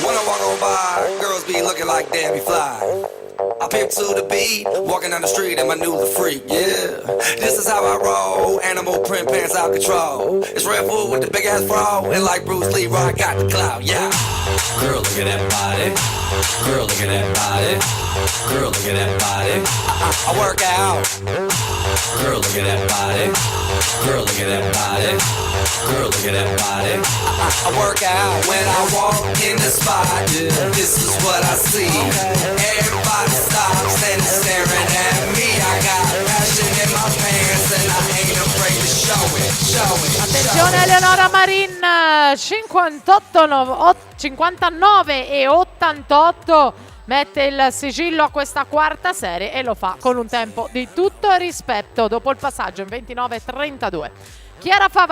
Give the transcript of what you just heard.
When I walk on by, girls be looking like Debbie Fly. I pimp to the beat, walking down the street and my new the freak, yeah. This is how I roll, animal print pants out control. It's Red Bull with the big ass bra, and like Bruce Lee, I got the clout, yeah. Girl, look at that body. Girl, look at that body. Girl, look at that body. I work out. Girl, look at that body. Girl, look at that body. Girl, look at that body. I work out when I walk in the spot. This is what I see. Everybody stops and is staring at me. I got passion in my pants and I ain't afraid to show it. Show it. Attenzione Eleonora Marin, 59 e 88. Mette il sigillo a questa quarta serie e lo fa con un tempo di tutto rispetto dopo il passaggio in 29:32. Chiara Fava